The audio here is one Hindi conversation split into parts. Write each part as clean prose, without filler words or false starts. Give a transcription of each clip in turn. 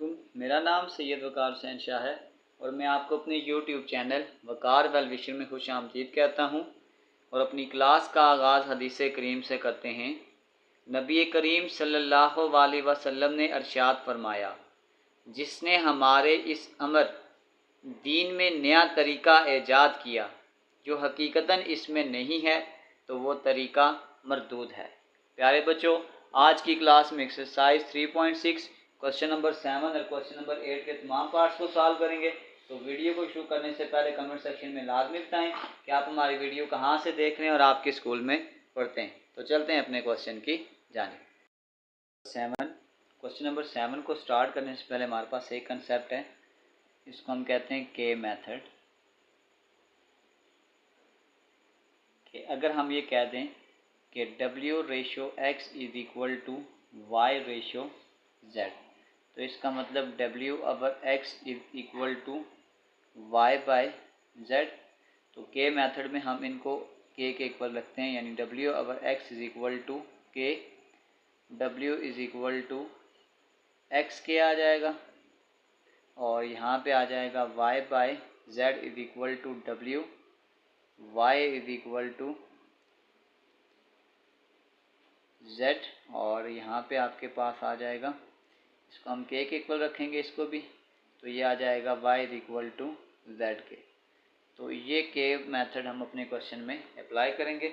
अस्सलामुअलैकुम। मेरा नाम सैयद वकार हुसैन शाह है और मैं आपको अपने YouTube चैनल वकार वेल विशर में खुश आमदीद कहता हूँ और अपनी क्लास का आगाज़ हदीस करीम से करते हैं। नबी करीम सल्लल्लाहु अलैहि वसल्लम ने इरशाद फरमाया, जिसने हमारे इस अमर दीन में नया तरीक़ा ईजाद किया जो हकीकतन इसमें नहीं है तो वो तरीक़ा मरदूद है। प्यारे बच्चों, आज की क्लास में एक्सरसाइज 3.6 क्वेश्चन नंबर 7 और क्वेश्चन नंबर 8 के तमाम पार्ट्स को सॉल्व करेंगे। तो वीडियो को शुरू करने से पहले कमेंट सेक्शन में लाजमी बताएं कि आप हमारी वीडियो कहाँ से देख रहे हैं और आपके स्कूल में पढ़ते हैं। तो चलते हैं अपने क्वेश्चन की जानिब। क्वेश्चन नंबर 7 को स्टार्ट करने से पहले हमारे पास एक कंसेप्ट है, इसको हम कहते हैं के मेथड। कि अगर हम ये कह दें कि W/X is equal to Y/Z, तो इसका मतलब W/X is equal to Y/Z। तो के मेथड में हम इनको के इक्वल रखते हैं, यानी W/X is equal to K, W is equal to X K आ जाएगा और यहाँ पे आ जाएगा Y/Z is equal to W, Y is equal to Z और यहाँ पे आपके पास आ जाएगा, इसको हम के इक्वल रखेंगे इसको भी, तो ये आ जाएगा Y is equal to Z के। तो ये के मेथड हम अपने क्वेश्चन में अप्लाई करेंगे।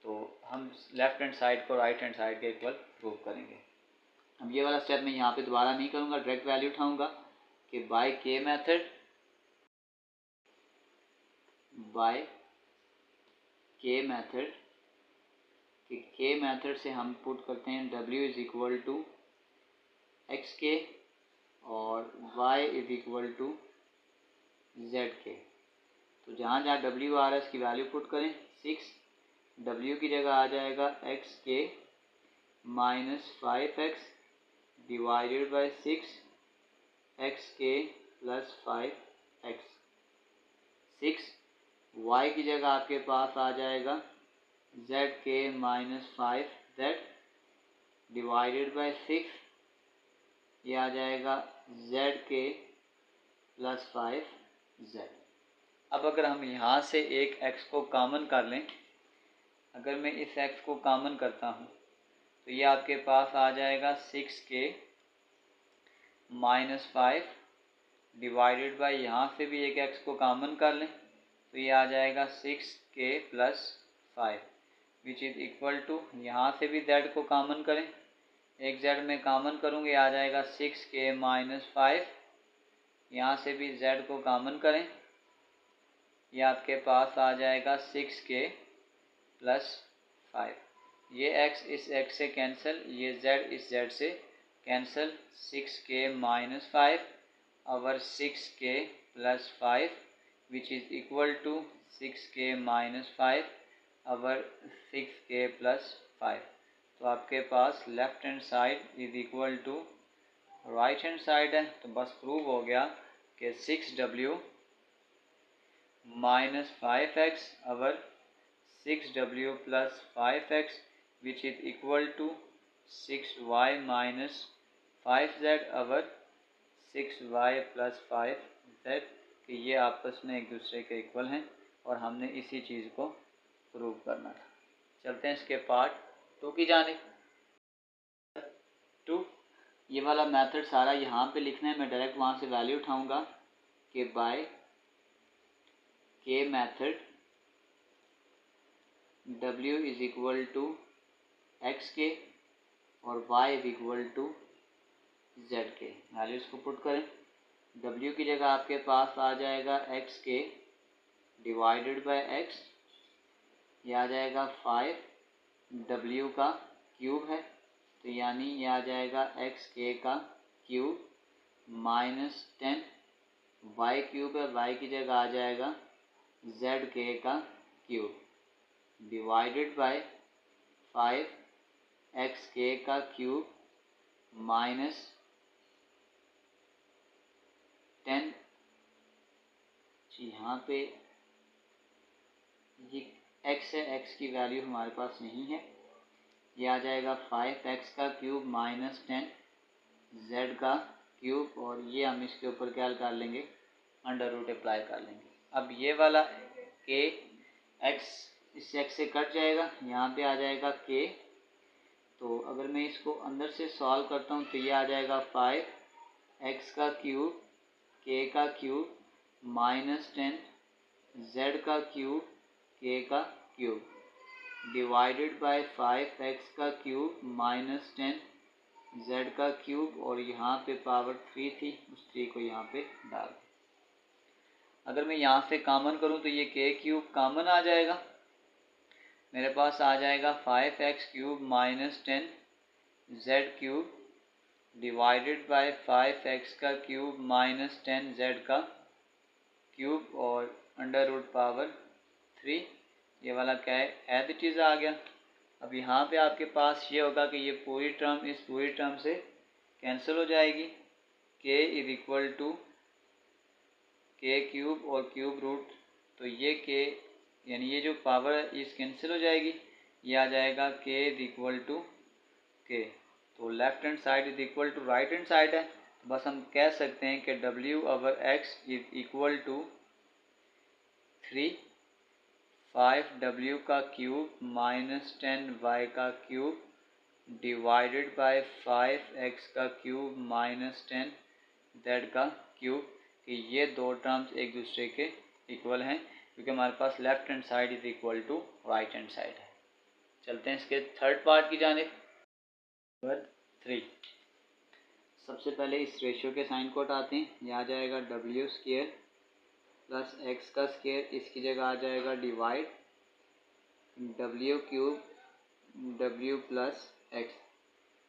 तो हम लेफ़्ट हैंड साइड को राइट हैंड साइड के इक्वल प्रूव करेंगे। अब ये वाला स्टेप मैं यहाँ पे दोबारा नहीं करूँगा, डायरेक्ट वैल्यू उठाऊँगा कि बाय के मेथड, बाय के मेथड, कि के मेथड से हम पुट करते हैं W is equal to X K और Y is equal to Z के। तो जहाँ जहाँ W आ रहा है इसकी वैल्यू पुट करें 6, W की जगह आ जाएगा X के minus 5X divided by 6, X के प्लस 5X। 6 Y की जगह आपके पास आ जाएगा Z के माइनस 5Z डिवाइडेड बाई 6, ये आ जाएगा Z के प्लस 5Z। अब अगर हम यहाँ से एक x को कॉमन कर लें, अगर मैं इस x को कॉमन करता हूँ तो ये आपके पास आ जाएगा 6 के माइनस 5 डिवाइडेड बाई, यहाँ से भी एक x को कॉमन कर लें तो ये आ जाएगा 6 K plus 5 which is equal to, यहाँ से भी z को कॉमन करें, एक z में कॉमन करूँगे आ जाएगा 6 के माइनस 5, यहाँ से भी z को कॉमन करें, ये आपके पास आ जाएगा 6 के प्लस 5। ये x इस x से कैंसिल, ये z इस z से कैंसिल, 6 के माइनस 5 और 6 K plus 5 which is equal to 6 K minus 5 और 6 के प्लस 5। तो आपके पास left hand side is equal to right hand side है। तो बस प्रूव हो गया कि 6W माइनस 5X और 6W plus 5X which is equal to 6Y minus 5Z और 6Y प्लस 5Z, कि ये आपस में एक दूसरे के इक्वल हैं और हमने इसी चीज़ को प्रूव करना था। चलते हैं इसके पार्ट 2 की जानिब। 2, ये वाला मेथड सारा यहाँ पे लिखना है, मैं डायरेक्ट वहाँ से वैल्यू उठाऊँगा कि बाय के method W is equal to X K और Y is equal to Z K. Values को पुट करें, W की जगह आपके पास आ जाएगा X के डिवाइडेड बाय X, ये आ जाएगा 5, W का क्यूब है तो यानी ये आ जाएगा X के का क्यूब माइनस 10, Y क्यूब है, Y की जगह आ जाएगा Z के का क्यूब डिवाइडेड बाय 5X के का क्यूब माइनस 10। यहाँ पे ये x है, x की वैल्यू हमारे पास नहीं है, ये आ जाएगा 5x का क्यूब माइनस 10 z का क्यूब, और ये हम इसके ऊपर क्या कर लेंगे, अंडर रूट अप्लाई कर लेंगे। अब ये वाला के एक्स इस एक्स से कट जाएगा, यहाँ पे आ जाएगा के। तो अगर मैं इसको अंदर से सॉल्व करता हूँ तो ये आ जाएगा 5x का क्यूब के का क्यूब -10 z का क्यूब के का क्यूब डिवाइडेड बाय 5x का क्यूब -10 z का क्यूब, और यहाँ पे पावर 3 थी, उस 3 को यहाँ पे डाल दें। अगर मैं यहाँ से कॉमन करूँ तो ये के क्यूब कॉमन आ जाएगा, मेरे पास आ जाएगा 5x cube -10 z cube divided bye 5x का क्यूब -10 z का क्यूब और अंडर रूट पावर 3। ये वाला क्या है, एज इट इज़ आ गया। अब यहाँ पे आपके पास ये होगा कि ये पूरी टर्म इस पूरी टर्म से कैंसिल हो जाएगी, k इज इक्वल टू के क्यूब और क्यूब रूट, तो ये k यानी ये जो पावर है इस कैंसिल हो जाएगी, ये आ जाएगा k is equal to k। तो left hand side is equal to right hand side है, तो बस हम कह सकते हैं कि w/x is equal to 3 5w का क्यूब -10y का क्यूब डिवाइडेड बाय 5x का क्यूब -10 z का क्यूब, कि ये दो टर्म्स एक दूसरे के इक्वल हैं, क्योंकि हमारे पास left hand side is equal to right hand side है। चलते हैं इसके थर्ड पार्ट की जानिब। नंबर 3, सबसे पहले इस रेशियो के साइन को हटाते हैं। यह आ जाएगा w स्क्वायर प्लस x का स्क्वायर, इसकी जगह आ जाएगा divide w cube w plus x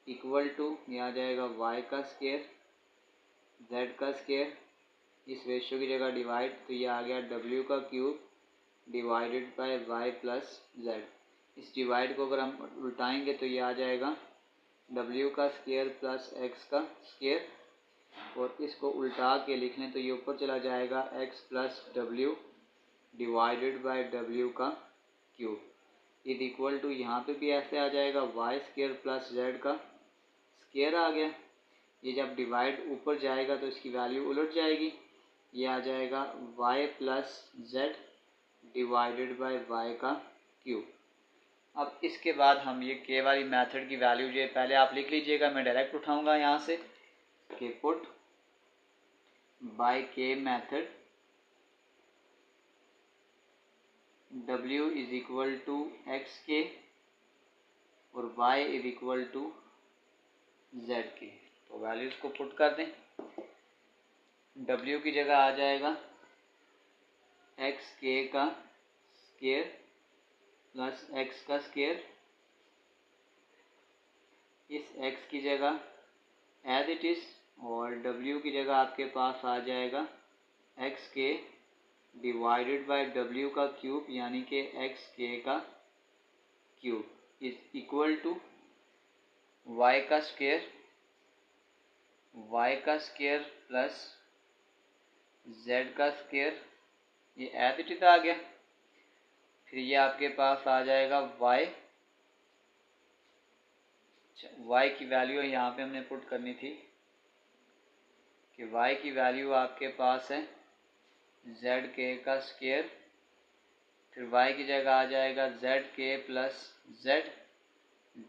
equal to, यह आ जाएगा y का स्क्वायर z का स्क्वायर, इस रेशियो की जगह डिवाइड, तो ये आ गया w का cube divided by y plus z। इस डिवाइड को अगर हम उल्टाएंगे तो ये आ जाएगा w का स्क्वायर प्लस x का स्क्वायर, और इसको उल्टा के लिख लें तो ये ऊपर चला जाएगा x plus w divided by w का क्यूब इज इक्वल टू, यहाँ पे भी ऐसे आ जाएगा y स्क्वायर प्लस z का स्क्वायर आ गया। ये जब डिवाइड ऊपर जाएगा तो इसकी वैल्यू उलट जाएगी, ये आ जाएगा y plus z divided by y का क्यूब। अब इसके बाद हम ये के वाली मेथड की वैल्यू जो है पहले आप लिख लीजिएगा, मैं डायरेक्ट उठाऊंगा यहाँ से कि पुट बाय के method w is equal to x k और y is equal to z के। तो वैल्यूज को पुट कर दें, w की जगह आ जाएगा एक्स के का स्क्वायर प्लस x का स्क्वायर, इस x की जगह एज इट इज़, और w की जगह आपके पास आ जाएगा x k divided by w का क्यूब, यानी कि एक्स के का cube is equal to y का स्क्वायर प्लस z का स्क्वायर, ये एज इट इज़ आ गया। फिर ये आपके पास आ जाएगा y की वैल्यू यहाँ पे हमने पुट करनी थी कि y की वैल्यू आपके पास है z के का स्क्वायर, फिर y की जगह आ जाएगा z के plus z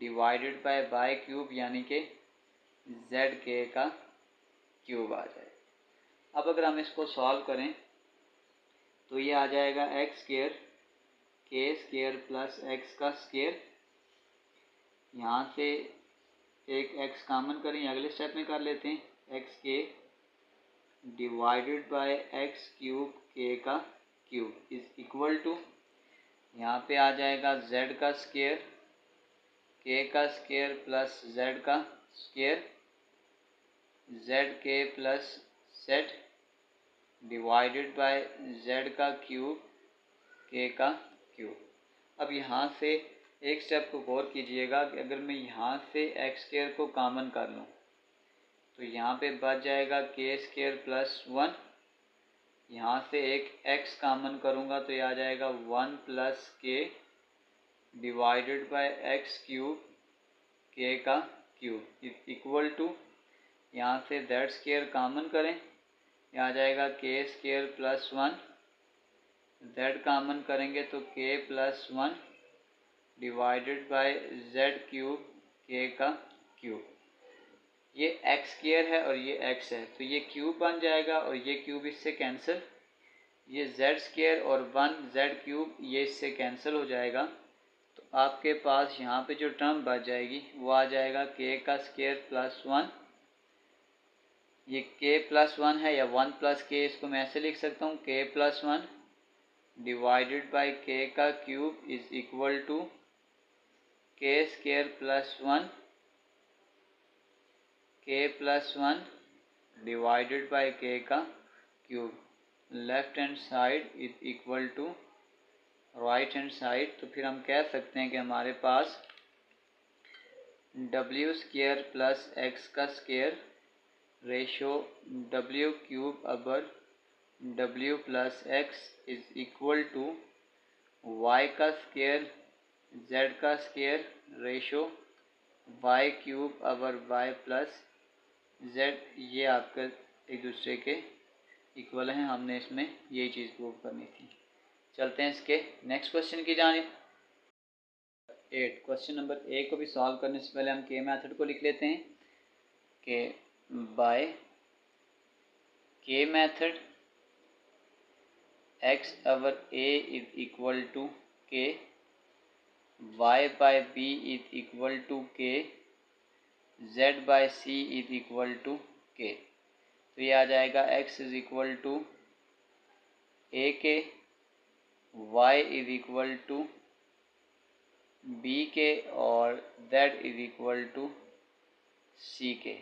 divided by y cube, यानी कि z के का क्यूब आ जाएगा। अब अगर हम इसको सॉल्व करें तो ये आ जाएगा एक्स स्क्वायर के स्क्वायर प्लस एक्स का स्क्वायर, यहाँ से एक x कॉमन करें, अगले स्टेप में कर लेते हैं, x k divided bye x cube के का क्यूब इज इक्वल टू, यहाँ पे आ जाएगा z का स्क्वायर के का स्क्वायर प्लस z का स्क्वायर, z के plus z divided by z का क्यूब के का क्यूब। अब यहाँ से एक स्टेप को गौर कीजिएगा कि अगर मैं यहाँ से एक्स स्क्वायर को कॉमन कर लूँ तो यहाँ पे बच जाएगा के स्क्वायर प्लस 1, यहाँ से एक x कॉमन करूँगा तो ये आ जाएगा 1 प्लस के डिवाइडेड बाय एक्स क्यूब के का क्यूब इक्वल टू, यहाँ से जेड स्केयर कॉमन करें, यहाँ आ जाएगा के स्केयर प्लस 1, जेड कॉमन करेंगे तो के plus 1 divided by Z cube के का क्यूब। ये एक्स स्केयर है और ये एक्स है तो ये क्यूब बन जाएगा और ये क्यूब इससे कैंसिल, ये जेड स्केयर और 1 जेड क्यूब ये इससे कैंसिल हो जाएगा। तो आपके पास यहाँ पे जो टर्म बच जाएगी वो आ जाएगा के का स्केयर प्लस 1, ये के प्लस 1 है या 1 प्लस के, इसको मैं ऐसे लिख सकता हूँ के प्लस 1 डिवाइडेड बाय के का क्यूब इज इक्वल टू के स्केयर प्लस 1 के प्लस 1 डिवाइडेड बाय के का cube. Left hand side is equal to right hand side, तो फिर हम कह सकते हैं कि हमारे पास डब्ल्यू स्केयर प्लस एक्स का स्केयर रेशो डब्ल्यू क्यूब अबर W plus x is equal to Y का स्केयर जेड का स्केयर रेशो वाई क्यूब अवर वाई प्लस जेड। ये आपका एक दूसरे के इक्वल हैं, हमने इसमें यही चीज़ प्रूव करनी थी। चलते हैं इसके नेक्स्ट क्वेश्चन की जानिब। 8 क्वेश्चन नंबर ए को भी सॉल्व करने से पहले हम के मेथड को लिख लेते हैं कि बाय के method x over a is equal to k, y by b is equal to k, z by c is equal to k. तो ये आ जाएगा x is equal to a k, y is equal to b k और z is equal to c k.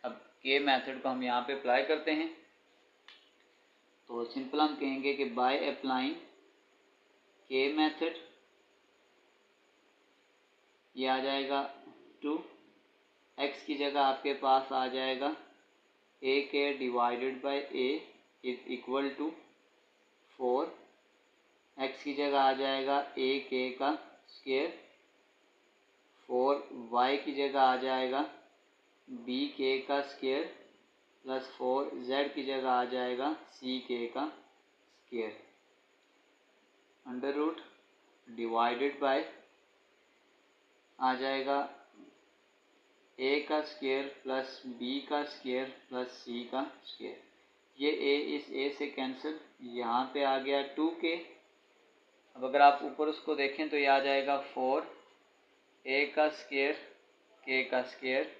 अब के मेथड को हम यहाँ पे अप्लाई करते हैं तो सिंपल हम कहेंगे कि बाय अप्लाइंग के मेथड ये आ जाएगा 2, x की जगह आपके पास आ जाएगा a k divided by a is equal to 4, x की जगह आ जाएगा a के का स्केयर 4, y की जगह आ जाएगा b के का स्केयर प्लस 4, z की जगह आ जाएगा c के का square under root divided by आ जाएगा a का स्केयर प्लस b का स्केयर प्लस c का स्केयर। ये a इस a से कैंसिल, यहाँ पे आ गया 2k। अब अगर आप ऊपर उसको देखें तो ये आ जाएगा 4 a का स्केयर k का स्केयर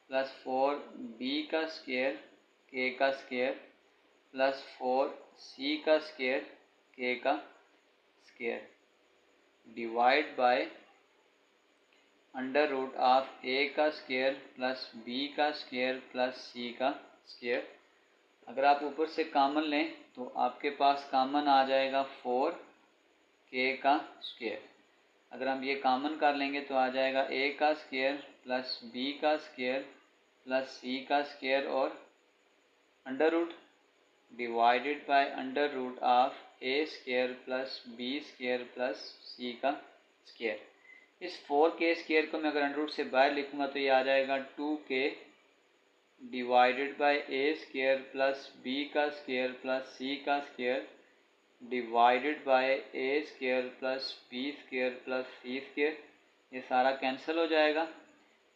प्लस 4 b का स्केयर k का स्केयर प्लस 4 c का स्केयर k का square divide by under root of a का स्केयर प्लस b का स्केयर प्लस c का स्केयर। अगर आप ऊपर से कॉमन लें तो आपके पास कॉमन आ जाएगा 4 k का स्केयर। अगर हम ये कॉमन कर लेंगे तो आ जाएगा a का स्केयर प्लस b का स्केयर प्लस c का स्केयर और under root divided by under root of a square plus b square plus c का स्केयर। इस 4k स्केयर को मैं अगर अंडर रूट से बाहर लिखूंगा तो ये आ जाएगा 2k divided by a square plus b का स्केयर प्लस c का square divided by a square plus b square plus c square. ये सारा कैंसिल हो जाएगा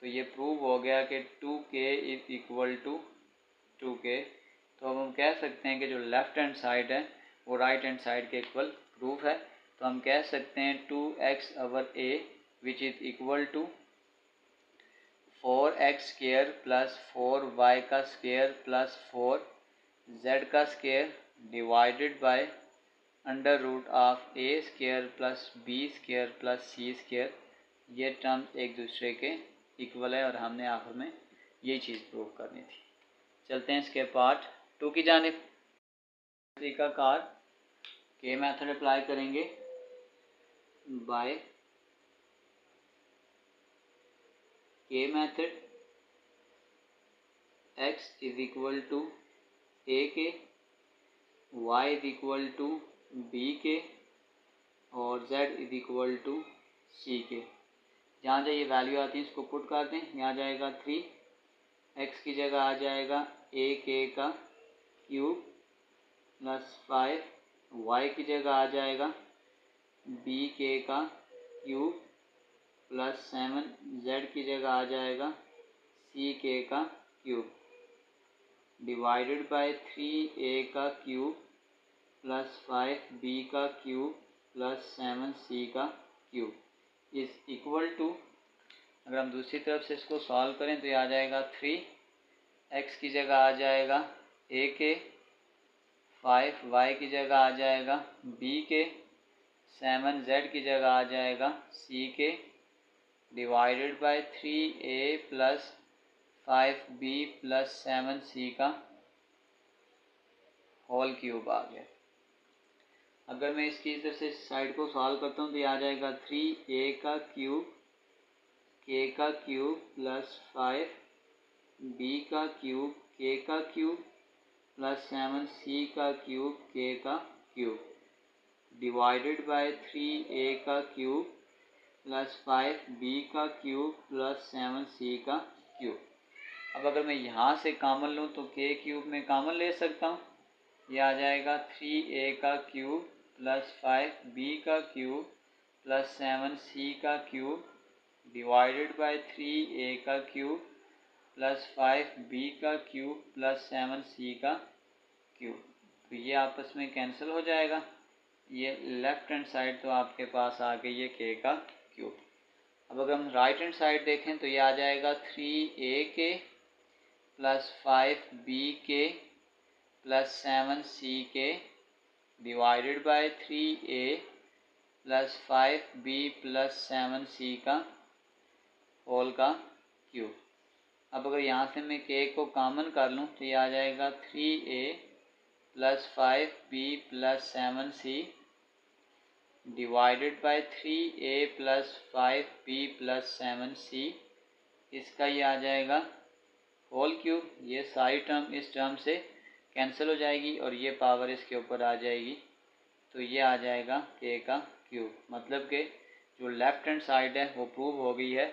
तो ये प्रूव हो गया कि 2k is equal to 2k। तो अब हम कह सकते हैं कि जो लेफ्ट हैंड साइड है वो राइट हैंड साइड के इक्वल प्रूफ है। तो हम कह सकते हैं 2x over a which is equal to 4x square plus 4y का स्केयर प्लस 4z का square divided by under root of a square plus b square plus c square. ये टर्म्स एक दूसरे के इक्वल है और हमने आखिर में ये चीज़ प्रूव करनी थी। चलते हैं इसके पार्ट 2 की जानिब। तरीकाकार के मेथड अप्लाई करेंगे बाय के method x is equal to a k, y is equal to b k और z is equal to c k. जहाँ जहाँ ये वैल्यू आती है इसको पुट कर दें। यहाँ जाएगा 3, x की जगह आ जाएगा ए के का क्यूब प्लस 5, y की जगह आ जाएगा बी के का क्यूब प्लस 7, z की जगह आ जाएगा सी के का क्यूब डिवाइडेड बाय 3a का क्यूब प्लस 5b का क्यूब प्लस 7c का क्यूब इज इक्वल टू, अगर हम दूसरी तरफ से इसको सॉल्व करें तो ये आ जाएगा 3x की जगह आ जाएगा a के, 5y की जगह आ जाएगा b के, 7z की जगह आ जाएगा c के divided by 3a plus 5b plus 7c का होल क्यूब आ गया। अगर मैं इसकी इधर से साइड को सॉल्व करता हूँ तो ये आ जाएगा 3a का क्यूब k का क्यूब प्लस 5b का क्यूब k का क्यूब प्लस 7c का क्यूब k का क्यूब डिवाइडेड बाय 3a का क्यूब प्लस 5b का क्यूब प्लस 7c का क्यूब। अब अगर मैं यहाँ से कॉमन लूँ तो k क्यूब में कॉमन ले सकता हूँ, ये आ जाएगा 3a का क्यूब प्लस 5b का क्यूब प्लस 7c का क्यूब डिवाइडेड बाय 3a का क्यूब प्लस 5b का क्यूब प्लस 7c का क्यूब। तो ये आपस में कैंसिल हो जाएगा, ये लेफ्ट हैंड साइड तो आपके पास आ गई है k का क्यूब। अब अगर हम राइट हैंड साइड देखें तो ये आ जाएगा 3a के प्लस 5b के प्लस 7c के divided by 3a plus 5b plus 7c का होल का क्यूब। अब अगर यहाँ से मैं k को कॉमन कर लूँ तो ये आ जाएगा 3a plus 5b plus 7c divided by 3a plus 5b plus 7c, इसका ये आ जाएगा होल क्यूब। ये सारी टर्म इस टर्म से कैंसिल हो जाएगी और ये पावर इसके ऊपर आ जाएगी, तो ये आ जाएगा k का क्यूब। मतलब कि जो लेफ्ट हैंड साइड है वो प्रूव हो गई है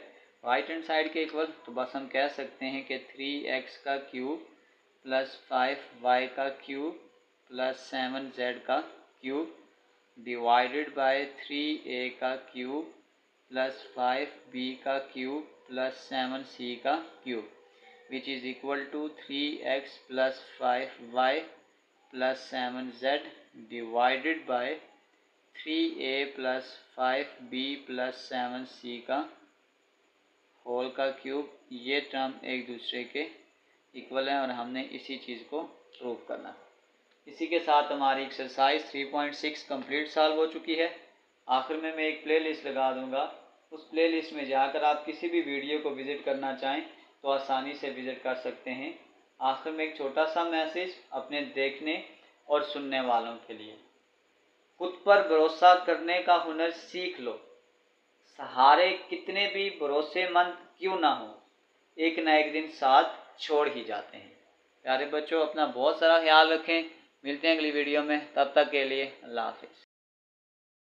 राइट हैंड साइड के इक्वल। तो बस हम कह सकते हैं कि 3x का क्यूब प्लस 5y का क्यूब प्लस 7z का क्यूब डिवाइडेड बाय 3a का क्यूब प्लस 5b का क्यूब प्लस 7c का cube which is equal to 3x plus 5y plus 7z divided by 3a plus 5b plus 7c का होल का क्यूब। ये टर्म एक दूसरे के इक्वल है और हमने इसी चीज़ को प्रूव करना है। इसी के साथ हमारी एक्सरसाइज 3.6 कंप्लीट सॉल्व हो चुकी है। आखिर में मैं एक प्लेलिस्ट लगा दूंगा, उस प्लेलिस्ट में जाकर आप किसी भी वीडियो को विज़िट करना चाहें तो आसानी से विज़िट कर सकते हैं। आखिर में एक छोटा सा मैसेज अपने देखने और सुनने वालों के लिए, खुद पर भरोसा करने का हुनर सीख लो, सहारे कितने भी भरोसेमंद क्यों ना हो, एक ना एक दिन साथ छोड़ ही जाते हैं। प्यारे बच्चों, अपना बहुत सारा ख्याल रखें। मिलते हैं अगली वीडियो में, तब तक के लिए अल्लाह हाफिज़।